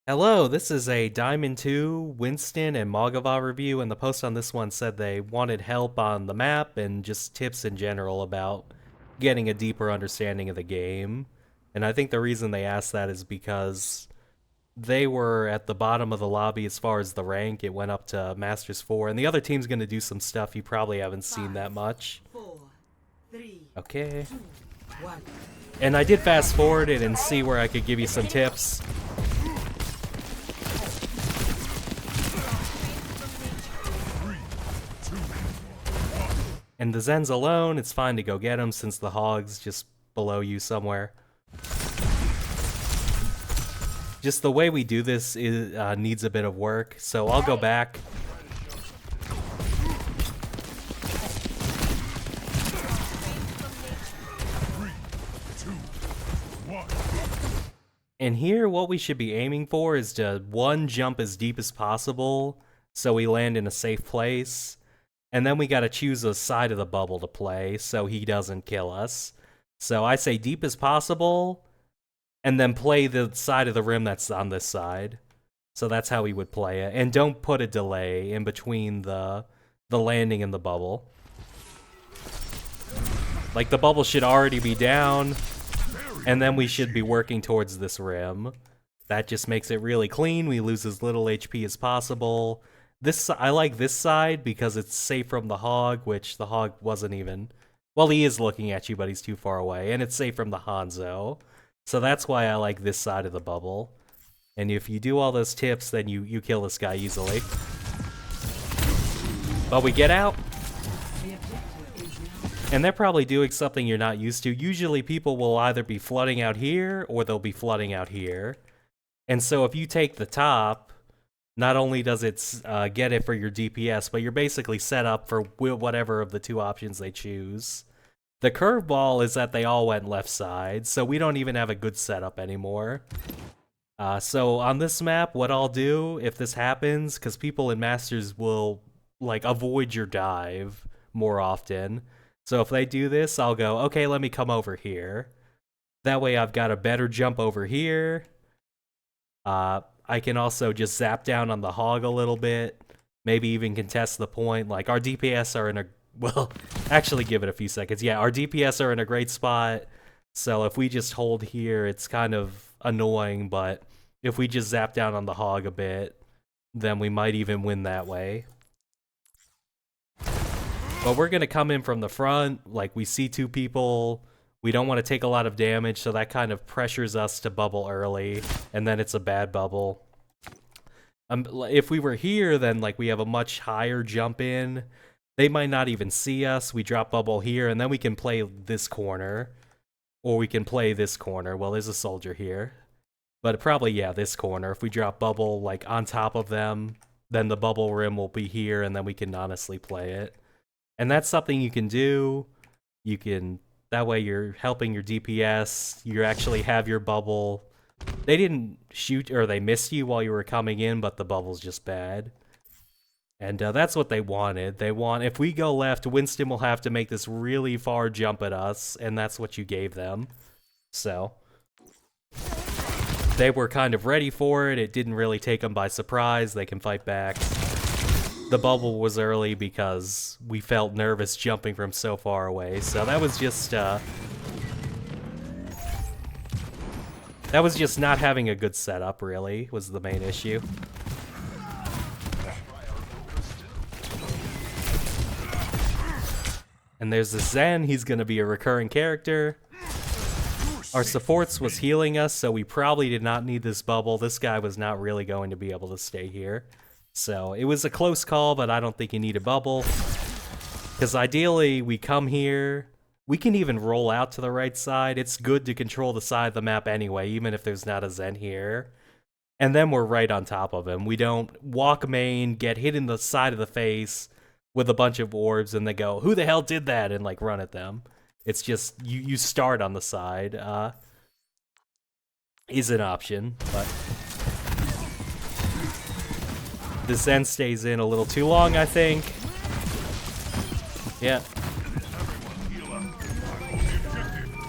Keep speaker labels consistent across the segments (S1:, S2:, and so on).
S1: Hello, this is a Diamond 2, Winston, and Mogava review, and the post on this one said they wanted help on the map and just tips in general about getting a deeper understanding of the game. And I think the reason they asked that is because they were at the bottom of the lobby as far as the rank. It went up to Masters 4, and the other team's going to do some stuff you probably haven't seen that much.
S2: 4, 3,
S1: Okay.
S2: 1.
S1: And I did fast forward it and see where I could give you some tips. And the Zen's alone, it's fine to go get him since the Hog's just below you somewhere. Just the way we do this needs a bit of work, so I'll go back. And here, what we should be aiming for is to, one, jump as deep as possible so we land in a safe place. And then we gotta choose a side of the bubble to play so he doesn't kill us. So I say deep as possible, and then play the side of the rim that's on this side. So that's how we would play it. And don't put a delay in between the landing and the bubble. Like, the bubble should already be down, and then we should be working towards this rim. That just makes it really clean. We lose as little HP as possible. I like this side because it's safe from the Hog, which the Hog wasn't even... Well, he is looking at you, but he's too far away. And it's safe from the Hanzo. So that's why I like this side of the bubble. And if you do all those tips, then you kill this guy easily. But we get out. And they're probably doing something you're not used to. Usually people will either be flooding out here, or they'll be flooding out here. And so if you take the top... Not only does it get it for your DPS, but you're basically set up for whatever of the two options they choose. The curveball is that they all went left side, so we don't even have a good setup anymore. So on this map, what I'll do if this happens, because people in Masters will like avoid your dive more often. So if they do this, I'll go, okay, let me come over here. That way I've got a better jump over here. I can also just zap down on the Hog a little bit, maybe even contest the point. Like, our DPS are in a... Well, actually give it a few seconds. Yeah, our DPS are in a great spot, so if we just hold here, it's kind of annoying, but if we just zap down on the Hog a bit, then we might even win that way. But we're going to come in from the front, like, we see two people... We don't want to take a lot of damage, so that kind of pressures us to bubble early, and then it's a bad bubble. If we were here, then like we have a much higher jump in. They might not even see us. We drop bubble here, and then we can play this corner, or we can play this corner. Well, there's a soldier here, but probably, yeah, this corner. If we drop bubble like on top of them, then the bubble rim will be here, and then we can honestly play it. And that's something you can do. You can... That way you're helping your DPS, you actually have your bubble. They didn't shoot, or they missed you while you were coming in, but the bubble's just bad. And that's what they wanted. If we go left, Winston will have to make this really far jump at us, and that's what you gave them. So, they were kind of ready for it. It didn't really take them by surprise. They can fight back. The bubble was early because we felt nervous jumping from so far away, so that was just not having a good setup, really, was the main issue. And there's the Zen, he's gonna be a recurring character. Our supports was healing us, so we probably did not need this bubble. This guy was not really going to be able to stay here. So, it was a close call, but I don't think you need a bubble. Because ideally, we come here, we can even roll out to the right side. It's good to control the side of the map anyway, even if there's not a Zen here. And then we're right on top of him. We don't walk main, get hit in the side of the face with a bunch of orbs, and they go, who the hell did that? And like run at them. It's just, you start on the side. Is an option, but... The Zen stays in a little too long, I think. Yeah.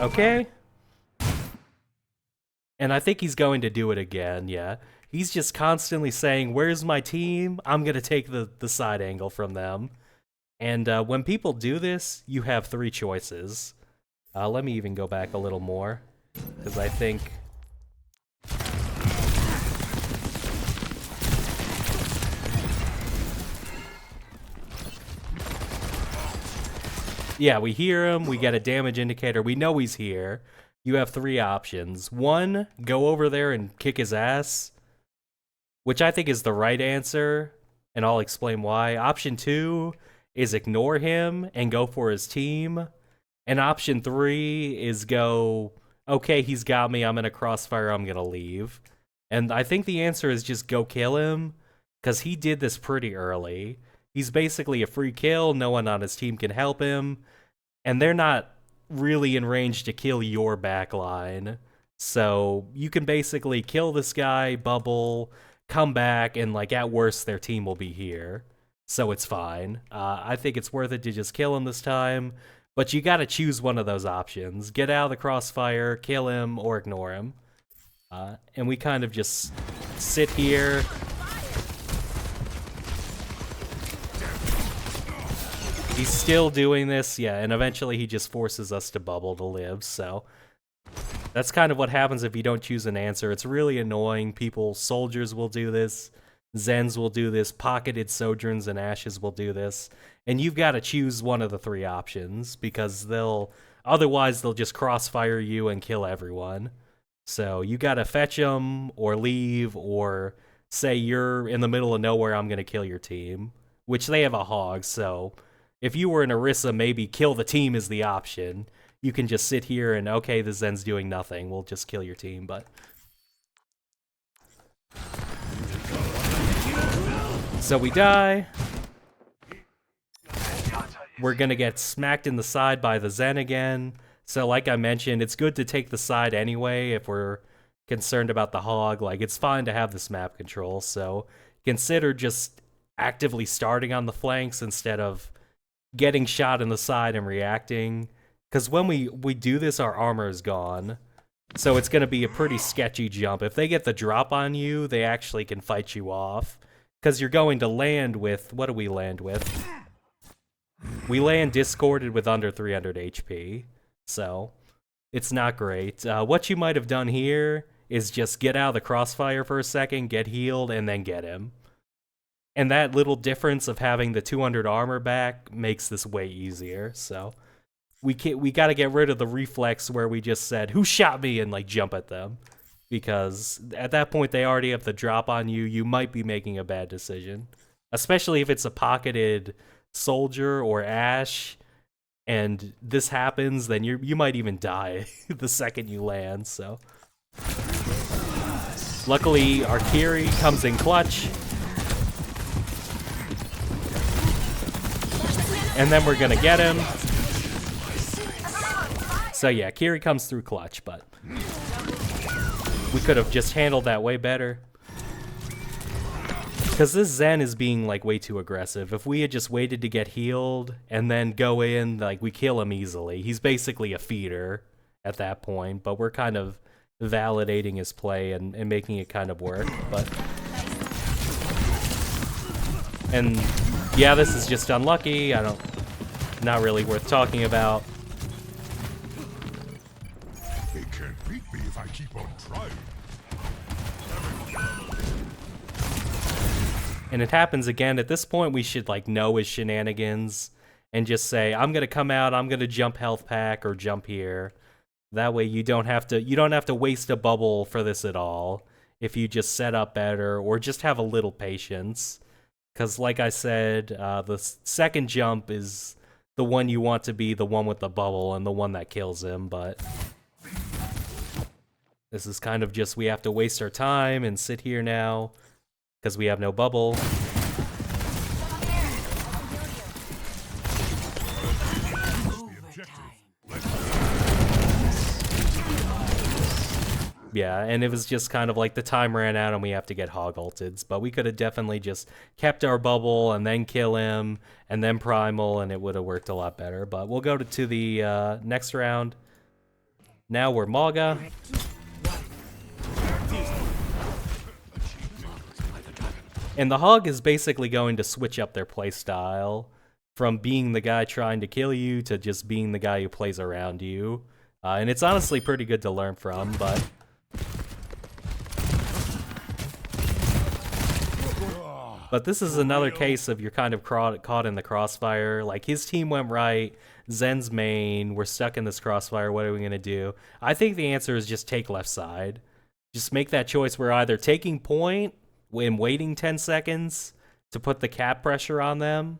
S1: Okay. And I think he's going to do it again, yeah. He's just constantly saying, where's my team? I'm going to take the side angle from them. And when people do this, you have 3 choices. Let me even go back a little more, because I think... Yeah, we hear him, we get a damage indicator, we know he's here. You have 3 options. 1, go over there and kick his ass, which I think is the right answer, and I'll explain why. Option 2 is ignore him and go for his team. And option 3 is go, okay, he's got me, I'm in a crossfire, I'm gonna leave. And I think the answer is just go kill him, because he did this pretty early. He's basically a free kill, no one on his team can help him, and they're not really in range to kill your backline. So you can basically kill this guy, bubble, come back, and like at worst their team will be here. So it's fine. I think it's worth it to just kill him this time, but you gotta choose one of those options. Get out of the crossfire, kill him, or ignore him. And we kind of just sit here. He's still doing this, yeah, and eventually he just forces us to bubble to live, so... That's kind of what happens if you don't choose an answer. It's really annoying. Soldiers will do this, Zens will do this, pocketed Sojourns and Ashes will do this, and you've got to choose one of the 3 options, because otherwise they'll just crossfire you and kill everyone. So you got to fetch them, or leave, or say you're in the middle of nowhere, I'm going to kill your team, which they have a hog, so... If you were in Orisa, maybe kill the team is the option. You can just sit here and, okay, the Zen's doing nothing. We'll just kill your team, but... So we die. We're gonna get smacked in the side by the Zen again. So like I mentioned, it's good to take the side anyway if we're concerned about the hog. Like, it's fine to have this map control, so consider just actively starting on the flanks instead of getting shot in the side and reacting, because when we do this, our armor is gone, so it's going to be a pretty sketchy jump. If they get the drop on you, they actually can fight you off, because you're going to land with, what do we land with? We land discorded with under 300 HP, so it's not great. What you might have done here is just get out of the crossfire for a second, get healed, and then get him. And that little difference of having the 200 armor back makes this way easier, so... We gotta get rid of the reflex where we just said, who shot me, and like jump at them. Because at that point they already have the drop on you, you might be making a bad decision. Especially if it's a pocketed soldier or Ash, and this happens, then you might even die the second you land, so... Luckily, our Kiri comes in clutch. And then we're gonna get him. So yeah, Kiri comes through clutch, but we could have just handled that way better. Because this Zen is being like way too aggressive. If we had just waited to get healed and then go in, like, we kill him easily. He's basically a feeder at that point, but we're kind of validating his play and making it kind of work. But and yeah, this is just unlucky. Not really worth talking about.
S3: They can't beat me if I keep on trying.
S1: And it happens again. At this point, we should like know his shenanigans and just say, I'm gonna come out, I'm gonna jump health pack or jump here. That way you don't have to waste a bubble for this at all if you just set up better or just have a little patience. Because like I said, the second jump is the one you want to be the one with the bubble and the one that kills him, but this is kind of just, we have to waste our time and sit here now because we have no bubble. Yeah, and it was just kind of like the time ran out and we have to get hog ulted. But we could have definitely just kept our bubble and then kill him and then primal and it would have worked a lot better. But we'll go to the next round. Now we're Mauga. And the Hog is basically going to switch up their playstyle from being the guy trying to kill you to just being the guy who plays around you. And it's honestly pretty good to learn from, but... But this is another case of you're kind of caught in the crossfire. Like, his team went right, Zen's main, we're stuck in this crossfire, what are we going to do? I think the answer is just take left side. Just make that choice. We're either taking point and waiting 10 seconds to put the cap pressure on them,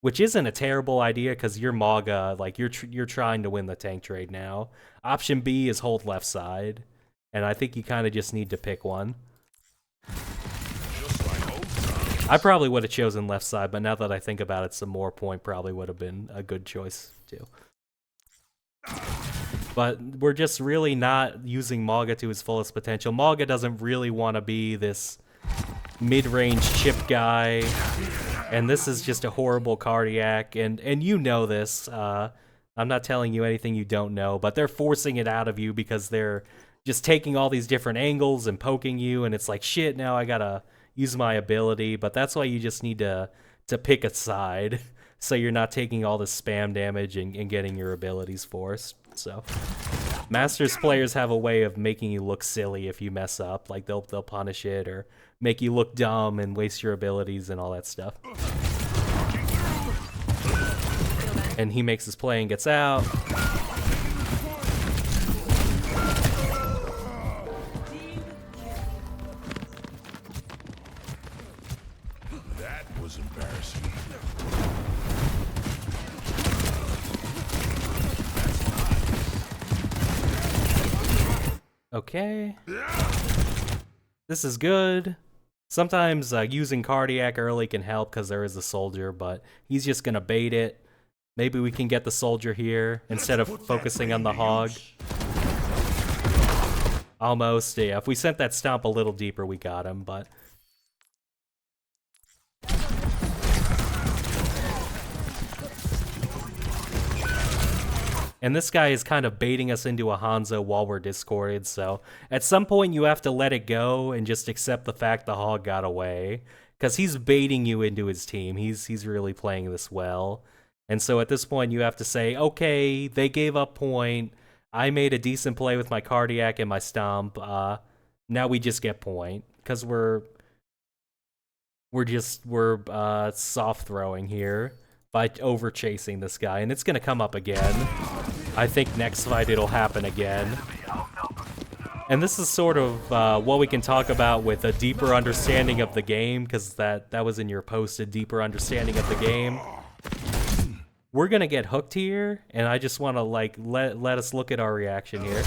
S1: which isn't a terrible idea because you're Maga, like you're trying to win the tank trade now. Option B is hold left side, and I think you kind of just need to pick one. I probably would have chosen left side, but now that I think about it some more, point probably would have been a good choice too. But we're just really not using Maga to his fullest potential. Maga doesn't really want to be this mid-range chip guy, and this is just a horrible cardiac, and you know this. I'm not telling you anything you don't know, but they're forcing it out of you because they're just taking all these different angles and poking you, and it's like, shit, now I gotta use my ability. But that's why you just need to pick a side so you're not taking all this spam damage and getting your abilities forced. So Masters players have a way of making you look silly if you mess up. Like they'll punish it or make you look dumb and waste your abilities and all that stuff. And he makes his play and gets out.
S3: That was embarrassing.
S1: Okay. This is good. Sometimes using cardiac early can help because there is a soldier, but he's just gonna bait it. Maybe we can get the soldier here instead of focusing on the Hog. Almost, yeah. If we sent that stomp a little deeper, we got him, but... And this guy is kind of baiting us into a Hanzo while we're discorded, so at some point you have to let it go and just accept the fact the Hog got away. Because he's baiting you into his team. He's really playing this well. And so at this point you have to say, okay, they gave up point. I made a decent play with my cardiac and my stomp. Now we just get point. Because we're soft throwing here by over chasing this guy, and it's gonna come up again. I think next fight it'll happen again. And this is sort of what we can talk about with a deeper understanding of the game, because that was in your post, a deeper understanding of the game. We're gonna get hooked here, and I just want to like let us look at our reaction here.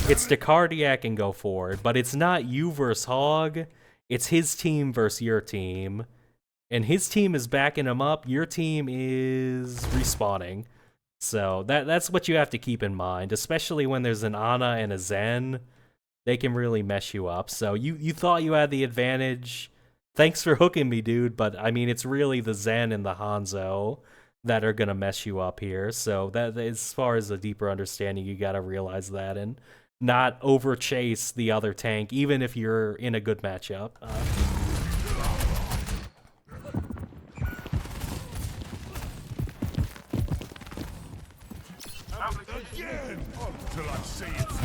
S1: It's to cardiac and go forward, but it's not you versus Hog. It's his team versus your team. And his team is backing him up, your team is respawning. So that's what you have to keep in mind, especially when there's an Ana and a Zen. They can really mess you up. So you thought you had the advantage. Thanks for hooking me, dude, but I mean, it's really the Zen and the Hanzo that are going to mess you up here. So that, as far as a deeper understanding, you got to realize that and not over chase the other tank, even if you're in a good matchup.
S3: Again! Till I say it's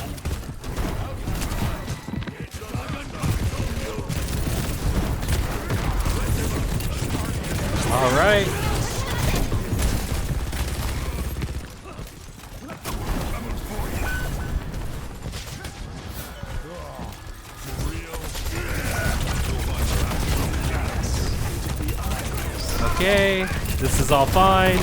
S1: All right. Okay, this is all fine.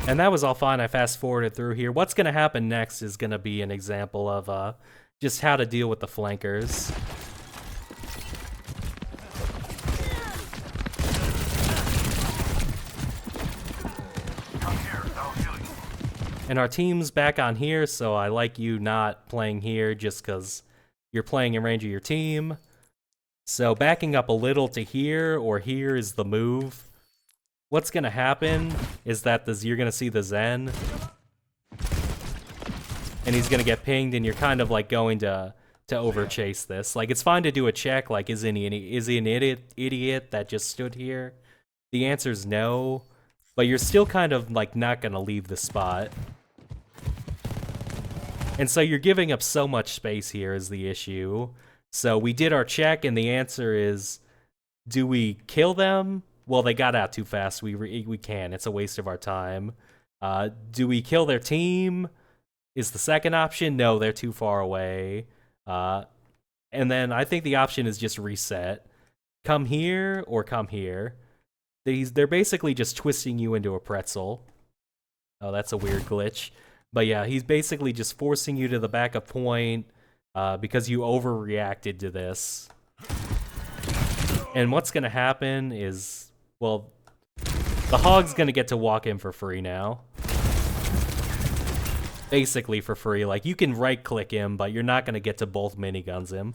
S1: And that was all fine. I fast forwarded through here. What's going to happen next is going to be an example of just how to deal with the flankers. And our team's back on here, so I like you not playing here just because you're playing in range of your team. So backing up a little to here or here is the move. what's gonna happen is that you're gonna see the Zen, and he's gonna get pinged, and you're kind of like going to overchase this. Like, it's fine to do a check, like, is he an idiot that just stood here? The answer's no, but you're still kind of like not gonna leave the spot. And so you're giving up so much space here is the issue. So we did our check, and the answer is, do we kill them? Well, they got out too fast. We can. It's a waste of our time. Do we kill their team? Is the second option. No, they're too far away. And then I think the option is just reset. Come here or come here. They're basically just twisting you into a pretzel. Oh, that's a weird glitch. But yeah, he's basically just forcing you to the backup point because you overreacted to this. And what's going to happen is, well, the Hog's going to get to walk in for free now. Basically for free. Like, you can right-click him, but you're not going to get to both miniguns him.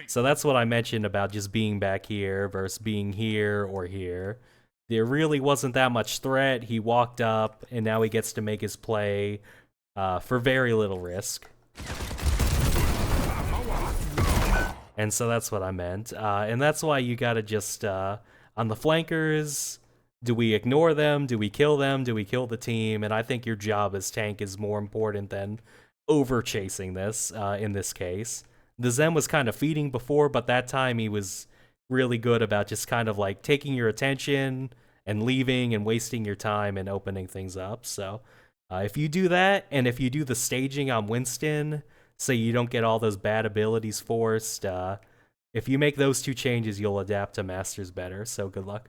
S1: So that's what I mentioned about just being back here versus being here or here. There really wasn't that much threat. He walked up, and now he gets to make his play for very little risk. And so that's what I meant. And that's why you gotta just, on the flankers, do we ignore them? Do we kill them? Do we kill the team? And I think your job as tank is more important than over-chasing this, in this case. The Zen was kind of feeding before, but that time he was really good about just kind of like taking your attention and leaving and wasting your time and opening things up. So if you do that, and if you do the staging on Winston, so you don't get all those bad abilities forced, if you make those two changes, you'll adapt to Masters better. So good luck.